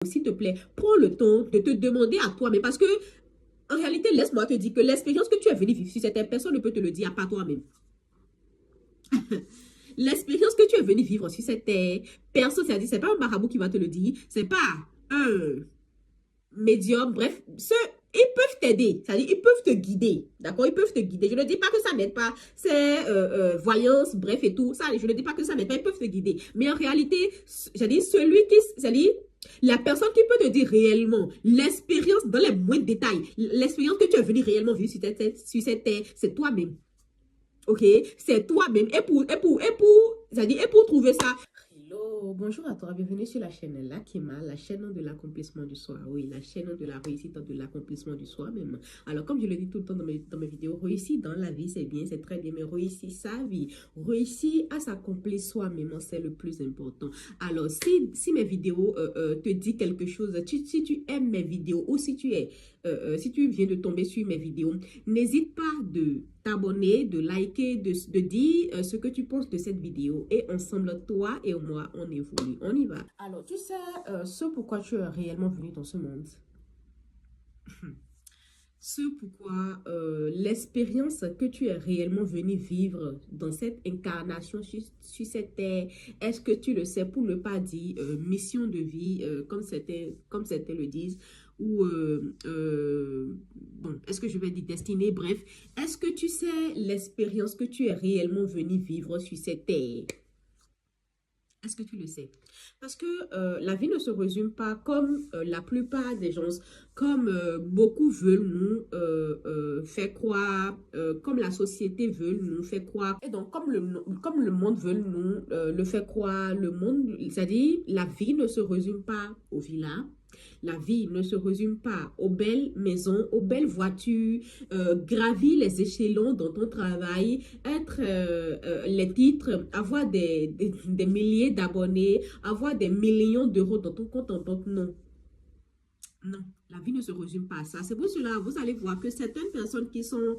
s'il te plaît, prends le temps de te demander à toi, mais parce que, en réalité, laisse-moi te dire que l'expérience que tu es venu vivre sur cette personne ne peut te le dire à part toi-même. L'expérience que tu es venu vivre sur cette terre, personne, c'est pas un marabout qui va te le dire, c'est pas un médium, bref, ils peuvent t'aider, c'est-à-dire ils peuvent te guider, d'accord, ils peuvent te guider. Je ne dis pas que ça n'aide pas, c'est voyance, bref et tout, ça, je ne dis pas que ça n'aide pas, ils peuvent te guider. Mais en réalité, c'est-à-dire c'est-à-dire la personne qui peut te dire réellement l'expérience dans les moindres détails, l'expérience que tu es venu réellement vivre sur cette terre, c'est toi-même. Ok, c'est toi-même. C'est-à-dire, et pour trouver ça. Hello, bonjour à toi, bienvenue sur la chaîne Lakima, la chaîne de l'accomplissement du soi. Oui, la chaîne de la réussite, de l'accomplissement du soi même. Alors, comme je le dis tout le temps dans mes vidéos, réussir dans la vie, c'est bien, c'est très bien, mais réussir sa vie, réussir à s'accomplir soi-même, c'est le plus important. Alors, si mes vidéos te disent quelque chose, si tu aimes mes vidéos ou si si tu viens de tomber sur mes vidéos, n'hésite pas de t'abonner, de liker, de dire ce que tu penses de cette vidéo. Et ensemble, toi et moi, on évolue. On y va. Alors, tu sais ce pourquoi tu es réellement venu dans ce monde. Ce pourquoi l'expérience que tu es réellement venu vivre dans cette incarnation sur cette terre, est-ce que tu le sais pour ne pas dire mission de vie, comme certains le disent, ou bon, est-ce que je vais dire destinée, bref, est-ce que tu sais l'expérience que tu es réellement venu vivre sur cette terre? Est-ce que tu le sais? Parce que la vie ne se résume pas comme la plupart des gens, comme beaucoup veulent nous faire croire, comme la société veut nous faire croire. Et donc, comme le monde veut nous le faire croire, le monde, c'est-à-dire, la vie ne se résume pas aux villas. La vie ne se résume pas aux belles maisons, aux belles voitures, gravir les échelons dans ton travail, être les titres, avoir des milliers d'abonnés, avoir des millions d'euros dans ton compte en banque. Non, non, la vie ne se résume pas à ça. C'est pour cela, vous allez voir que certaines personnes qui sont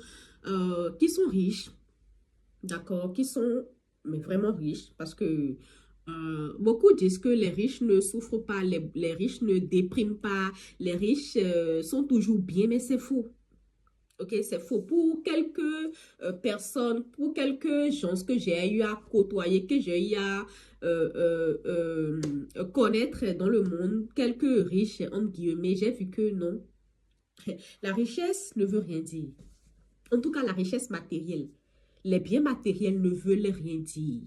riches, d'accord, qui sont mais vraiment riches, parce que beaucoup disent que les riches ne souffrent pas, les riches ne dépriment pas, les riches sont toujours bien, mais c'est faux. Ok, c'est faux. Pour quelques personnes, pour quelques gens que j'ai eu à côtoyer, que j'ai eu à connaître dans le monde, quelques riches, entre guillemets, j'ai vu que non. La richesse ne veut rien dire. En tout cas, la richesse matérielle. Les biens matériels ne veulent rien dire.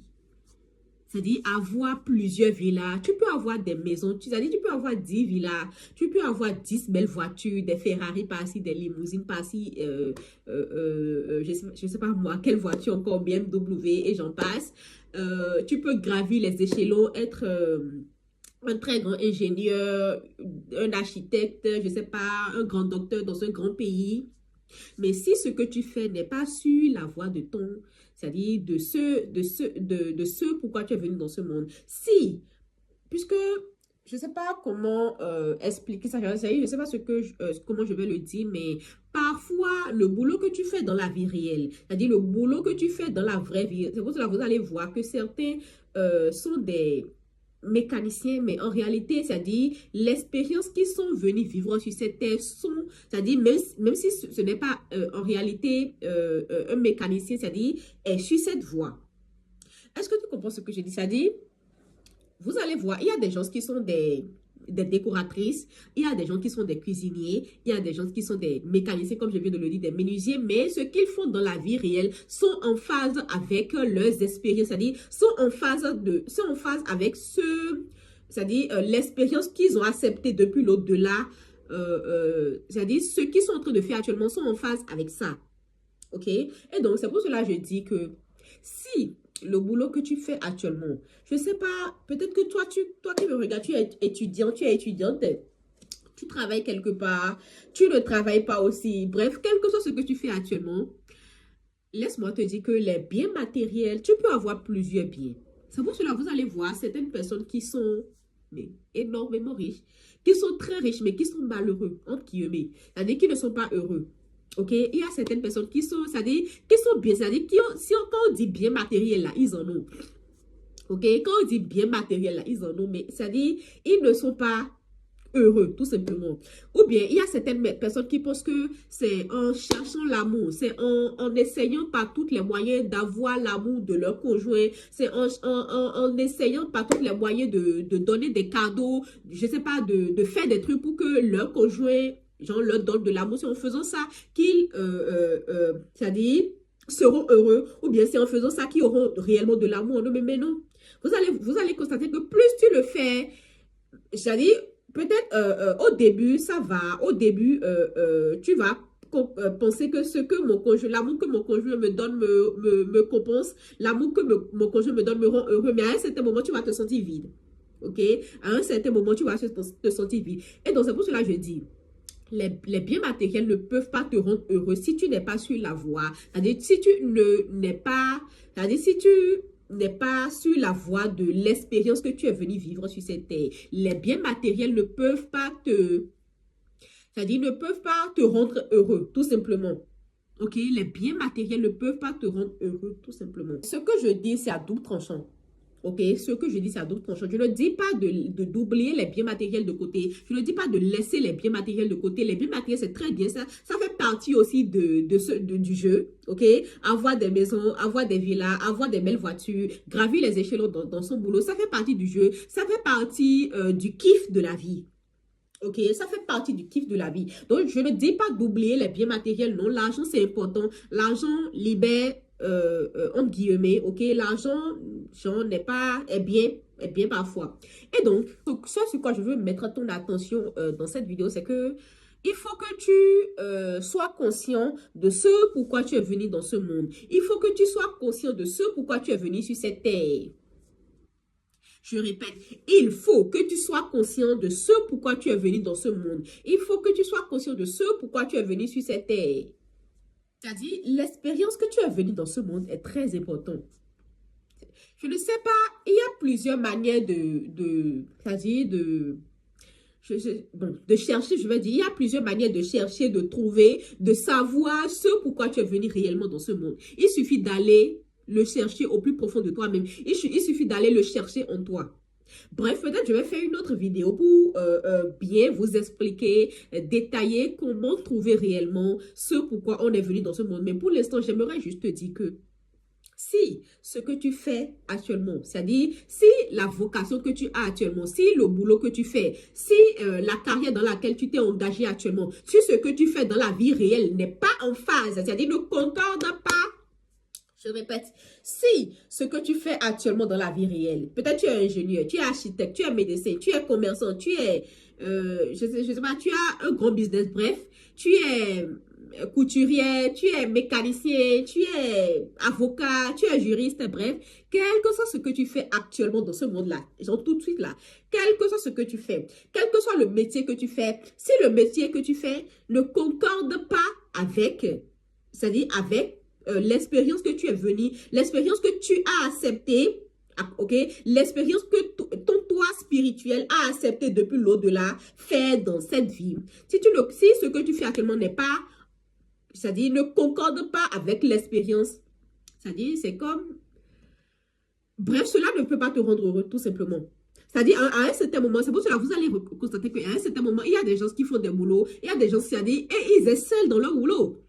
C'est-à-dire avoir plusieurs villas. Tu peux avoir des maisons. C'est-à-dire tu peux avoir 10 villas. Tu peux avoir 10 belles voitures, des Ferrari par-ci, des limousines par-ci. Je sais pas moi, quelle voiture encore, BMW et j'en passe. Tu peux gravir les échelons, être un très grand ingénieur, un architecte, je sais pas, un grand docteur dans un grand pays. Mais si ce que tu fais n'est pas sur la voie de ton, c'est-à-dire de ce pourquoi tu es venu dans ce monde, si, puisque je ne sais pas comment expliquer ça, je ne sais pas comment je vais le dire, mais parfois, le boulot que tu fais dans la vie réelle, c'est-à-dire le boulot que tu fais dans la vraie vie, c'est pour cela que vous allez voir que certains sont des mécaniciens, mais en réalité, c'est-à-dire l'expérience qu'ils sont venus vivre sur cette terre sont, c'est-à-dire même si ce n'est pas en réalité un mécanicien, c'est-à-dire est sur cette voie. Est-ce que tu comprends ce que je dis? C'est-à-dire, vous allez voir, il y a des gens qui sont des décoratrices, il y a des gens qui sont des cuisiniers, il y a des gens qui sont des mécaniciens, comme je viens de le dire, des menuisiers, mais ce qu'ils font dans la vie réelle sont en phase avec leurs expériences, c'est-à-dire sont en phase avec c'est-à-dire l'expérience qu'ils ont acceptée depuis l'au-delà, c'est-à-dire ce qu'ils sont en train de faire actuellement sont en phase avec ça. Ok? Et donc, c'est pour cela que je dis que si le boulot que tu fais actuellement, je ne sais pas, peut-être que toi qui me regardes, tu es étudiante, tu travailles quelque part, tu ne travailles pas aussi. Bref, quel que soit ce que tu fais actuellement, laisse-moi te dire que les biens matériels, tu peux avoir plusieurs biens. C'est pour cela que vous allez voir certaines personnes qui sont mais, énormément riches, qui sont très riches, mais qui sont malheureux, entre guillemets. C'est-à-dire qui ne sont pas heureux. Ok, il y a certaines personnes qui sont, c'est-à-dire, qui sont bien, c'est-à-dire, quand on dit bien matériel, là, ils en ont. Ok, quand on dit bien matériel, là, ils en ont, mais c'est-à-dire, ils ne sont pas heureux, tout simplement. Ou bien, il y a certaines personnes qui pensent que c'est en cherchant l'amour, c'est en essayant par tous les moyens d'avoir l'amour de leur conjoint, c'est en essayant par tous les moyens de donner des cadeaux, je sais pas, de faire des trucs pour que leur conjoint, genre, leur donne de l'amour. C'est en faisant ça qu'ils, c'est-à-dire, seront heureux, ou bien c'est en faisant ça qu'ils auront réellement de l'amour. Non, mais non. Vous allez constater que plus tu le fais, c'est-à-dire, peut-être au début, ça va. Au début, tu vas penser que ce que mon conjoint, l'amour que mon conjoint me donne me compense, l'amour que mon conjoint me donne me rend heureux. Mais à un certain moment, tu vas te sentir vide. OK? À un certain moment, tu vas te sentir vide. Et donc, c'est pour cela que je dis, les biens matériels ne peuvent pas te rendre heureux si tu n'es pas sur la voie. C'est-à-dire, si tu n'es pas, c'est-à-dire, si tu n'es pas sur la voie de l'expérience que tu es venu vivre sur cette terre, les biens matériels ne peuvent pas c'est-à-dire, ne peuvent pas te rendre heureux, tout simplement. OK? Les biens matériels ne peuvent pas te rendre heureux, tout simplement. Ce que je dis, c'est à double tranchant. OK, ce que je dis, c'est à double tranchant. Je ne dis pas d'oublier les biens matériels de côté. Je ne dis pas de laisser les biens matériels de côté. Les biens matériels, c'est très bien. Ça fait partie aussi du jeu. OK, avoir des maisons, avoir des villas, avoir des belles voitures, gravir les échelons dans son boulot. Ça fait partie du jeu. Ça fait partie du kiff de la vie. OK, ça fait partie du kiff de la vie. Donc, je ne dis pas d'oublier les biens matériels. Non, l'argent, c'est important. L'argent libère, entre guillemets, OK? L'argent, genre, est bien parfois. Et donc, ce sur quoi je veux mettre ton attention dans cette vidéo, c'est que il faut que tu sois conscient de ce pourquoi tu es venu dans ce monde. Il faut que tu sois conscient de ce pourquoi tu es venu sur cette terre. Je répète, il faut que tu sois conscient de ce pourquoi tu es venu dans ce monde. Il faut que tu sois conscient de ce pourquoi tu es venu sur cette terre. C'est-à-dire, l'expérience que tu es venu dans ce monde est très importante. Je ne sais pas, il y a plusieurs manières c'est-à-dire de chercher, je veux dire, il y a plusieurs manières de chercher, de trouver, de savoir ce pourquoi tu es venu réellement dans ce monde. Il suffit d'aller le chercher au plus profond de toi-même. Il suffit d'aller le chercher en toi. Bref, peut-être je vais faire une autre vidéo pour bien vous expliquer, détailler comment trouver réellement ce pourquoi on est venu dans ce monde. Mais pour l'instant, j'aimerais juste te dire que si ce que tu fais actuellement, c'est-à-dire si la vocation que tu as actuellement, si le boulot que tu fais, si la carrière dans laquelle tu t'es engagé actuellement, si ce que tu fais dans la vie réelle n'est pas en phase, c'est-à-dire ne concorde pas. Je répète, si ce que tu fais actuellement dans la vie réelle, peut-être tu es ingénieur, tu es architecte, tu es médecin, tu es commerçant, tu es, je sais pas, tu as un grand business, bref, tu es couturier, tu es mécanicien, tu es avocat, tu es juriste, bref, quel que soit ce que tu fais actuellement dans ce monde-là, genre tout de suite là, quel que soit ce que tu fais, quel que soit le métier que tu fais, si le métier que tu fais ne concorde pas avec, c'est-à-dire avec l'expérience que tu es venu, l'expérience que tu as acceptée, ok, l'expérience que ton toi spirituel a accepté depuis l'au-delà, fait dans cette vie. Si ce que tu fais actuellement n'est pas, c'est-à-dire ne concorde pas avec l'expérience, c'est-à-dire c'est comme, bref, cela ne peut pas te rendre heureux tout simplement. C'est-à-dire, à un certain moment, c'est pour cela que vous allez constater qu'à un certain moment, il y a des gens qui font des boulots, il y a des gens, c'est-à-dire, et ils excellent dans leur boulot.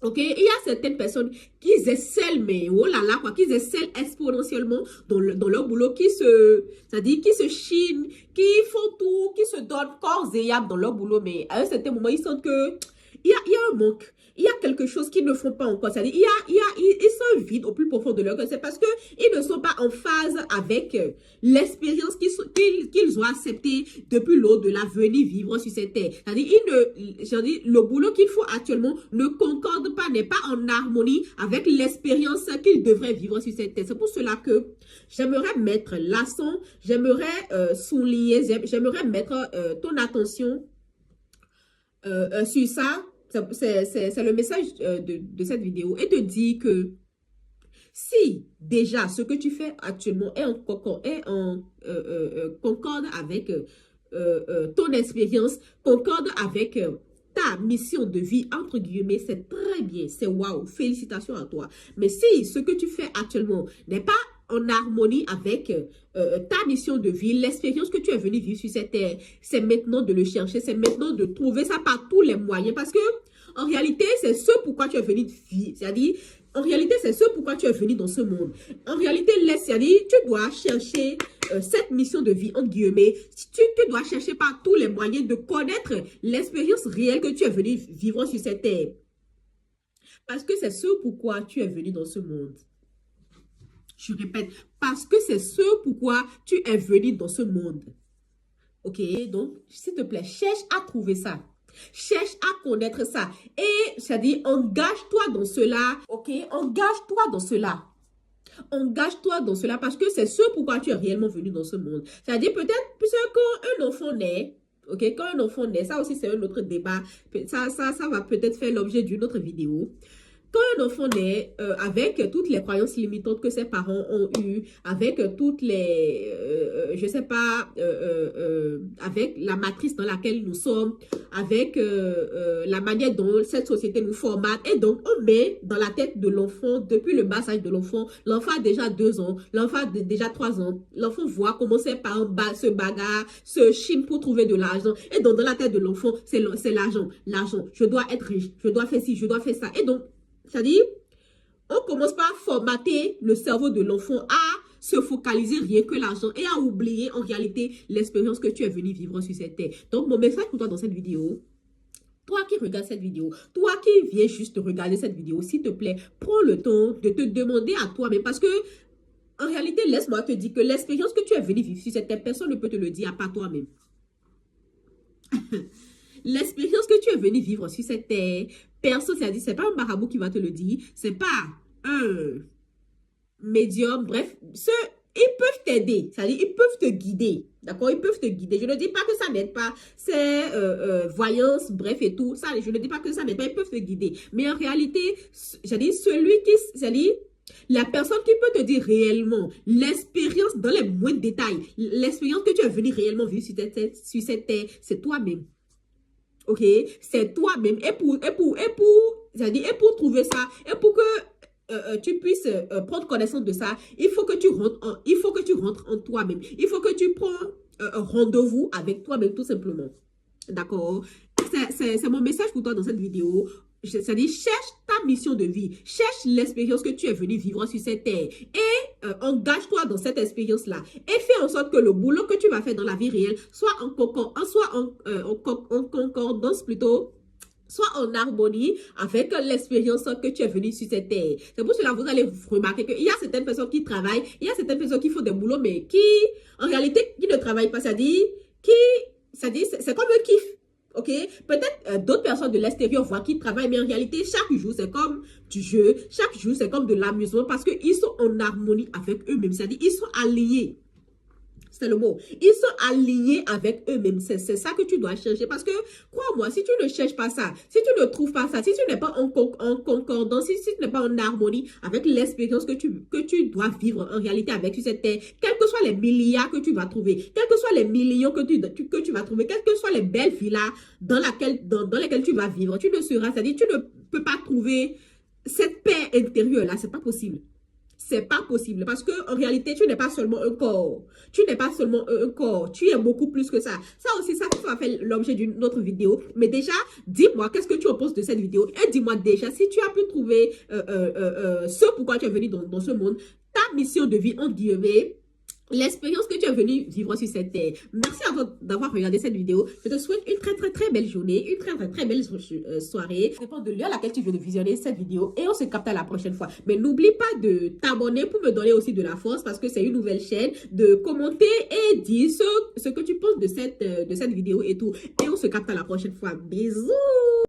OK, il y a certaines personnes qui excellent, mais oh là là, quoi, qui excellent exponentiellement dans leur boulot, c'est-à-dire qui se chinent, qui font tout, qui se donnent corps et âme dans leur boulot, mais à un certain moment, ils sentent que il y a un manque. Il y a quelque chose qu'ils ne font pas encore. C'est-à-dire, ils sont vides au plus profond de leur cœur. C'est parce qu'ils ne sont pas en phase avec l'expérience qu'ils ont acceptée depuis l'au-delà, venir vivre sur cette terre. C'est-à-dire, le boulot qu'ils font actuellement ne concorde pas, n'est pas en harmonie avec l'expérience qu'ils devraient vivre sur cette terre. C'est pour cela que j'aimerais mettre l'accent, j'aimerais souligner, j'aimerais mettre ton attention sur ça. C'est le message de cette vidéo, et te dire que si déjà ce que tu fais actuellement est en concorde avec ton expérience, concorde avec ta mission de vie, entre guillemets, c'est très bien, c'est waouh, félicitations à toi. Mais si ce que tu fais actuellement n'est pas en harmonie avec ta mission de vie, l'expérience que tu es venu vivre sur cette terre. C'est maintenant de le chercher, c'est maintenant de trouver ça par tous les moyens. Parce que, en réalité, c'est ce pourquoi tu es venu vivre. C'est-à-dire, en réalité, c'est ce pourquoi tu es venu dans ce monde. En réalité, c'est-à-dire, tu dois chercher cette mission de vie, entre guillemets. Tu dois chercher par tous les moyens de connaître l'expérience réelle que tu es venu vivre sur cette terre. Parce que c'est ce pourquoi tu es venu dans ce monde. Je répète, parce que c'est ce pourquoi tu es venu dans ce monde. Ok, donc, s'il te plaît, cherche à trouver ça. Cherche à connaître ça. Et, c'est-à-dire, engage-toi dans cela. Ok, engage-toi dans cela. Engage-toi dans cela parce que c'est ce pourquoi tu es réellement venu dans ce monde. C'est-à-dire, peut-être, puisque quand un enfant naît, ok, quand un enfant naît, ça aussi c'est un autre débat. Ça va peut-être faire l'objet d'une autre vidéo. Quand un enfant naît, avec toutes les croyances limitantes que ses parents ont eues, avec toutes les, je sais pas, avec la matrice dans laquelle nous sommes, avec la manière dont cette société nous formate, et donc on met dans la tête de l'enfant, depuis le bas âge de l'enfant a déjà 2 ans, l'enfant a déjà 3 ans, l'enfant voit comment ses parents se bagarrent, se chiment pour trouver de l'argent, et donc dans la tête de l'enfant, c'est l'argent, je dois être riche, je dois faire ci, je dois faire ça, et donc, c'est-à-dire, on commence par formater le cerveau de l'enfant à se focaliser rien que l'argent et à oublier en réalité l'expérience que tu es venu vivre sur cette terre. Donc, mon message pour toi dans cette vidéo, toi qui regardes cette vidéo, toi qui viens juste regarder cette vidéo, s'il te plaît, prends le temps de te demander à toi-même parce que, en réalité, laisse-moi te dire que l'expérience que tu es venu vivre sur cette terre, personne ne peut te le dire à part toi-même. L'expérience que tu es venu vivre sur cette terre, personne, c'est-à-dire, c'est pas un marabout qui va te le dire, c'est pas un médium, bref, ils peuvent t'aider, c'est-à-dire, ils peuvent te guider, d'accord, ils peuvent te guider. Je ne dis pas que ça n'aide pas, c'est voyance, bref et tout, ça, je ne dis pas que ça n'aide pas, ils peuvent te guider. Mais en réalité, c'est-à-dire, c'est-à-dire, la personne qui peut te dire réellement l'expérience dans les moindres détails, l'expérience que tu es venu réellement vivre sur cette terre, c'est toi-même. Ok, c'est toi-même. Et pour trouver ça, et pour que tu puisses prendre connaissance de ça, il faut que tu rentres en toi-même. Il faut que tu prends un rendez-vous avec toi-même, tout simplement. D'accord? C'est mon message pour toi dans cette vidéo. C'est-à-dire, cherche ta mission de vie. Cherche l'expérience que tu es venu vivre sur cette terre. Et engage-toi dans cette expérience-là. Et fais en sorte que le boulot que tu vas faire dans la vie réelle soit en concordance plutôt, soit en harmonie avec l'expérience que tu es venu sur cette terre. C'est pour cela que vous allez remarquer qu'il y a certaines personnes qui travaillent, il y a certaines personnes qui font des boulots, mais qui, en réalité, qui ne travaillent pas. C'est-à-dire, c'est comme un kiff. Ok, peut-être d'autres personnes de l'extérieur voient qu'ils travaillent, mais en réalité, chaque jour, c'est comme du jeu, chaque jour, c'est comme de l'amusement parce qu'ils sont en harmonie avec eux-mêmes, c'est-à-dire, ils sont alignés. C'est le mot. Ils sont alignés avec eux-mêmes. C'est ça que tu dois chercher. Parce que, crois-moi, si tu ne cherches pas ça, si tu ne trouves pas ça, si tu n'es pas en concordance, si tu n'es pas en harmonie avec l'expérience que tu dois vivre en réalité avec cette terre, quels que soient les milliards que tu vas trouver, quels que soient les millions que tu vas trouver, quelles que soient les belles villas dans lesquelles tu vas vivre, tu ne seras, c'est-à-dire, tu ne peux pas trouver cette paix intérieure-là. C'est pas possible. C'est pas possible parce que en réalité, tu n'es pas seulement un corps. Tu n'es pas seulement un corps. Tu es beaucoup plus que ça. Ça aussi, ça va faire l'objet d'une autre vidéo. Mais déjà, dis-moi, qu'est-ce que tu en penses de cette vidéo? Et dis-moi déjà, si tu as pu trouver ce pourquoi tu es venu dans ce monde, ta mission de vie, entre guillemets, l'expérience que tu es venu vivre sur cette terre. Merci à toi d'avoir regardé cette vidéo. Je te souhaite une très belle journée, une très belle soirée. Ça dépend de l'heure à laquelle tu veux visionner cette vidéo et on se capte à la prochaine fois. Mais n'oublie pas de t'abonner pour me donner aussi de la force parce que c'est une nouvelle chaîne, de commenter et dire ce que tu penses de cette vidéo et tout. Et on se capte à la prochaine fois. Bisous!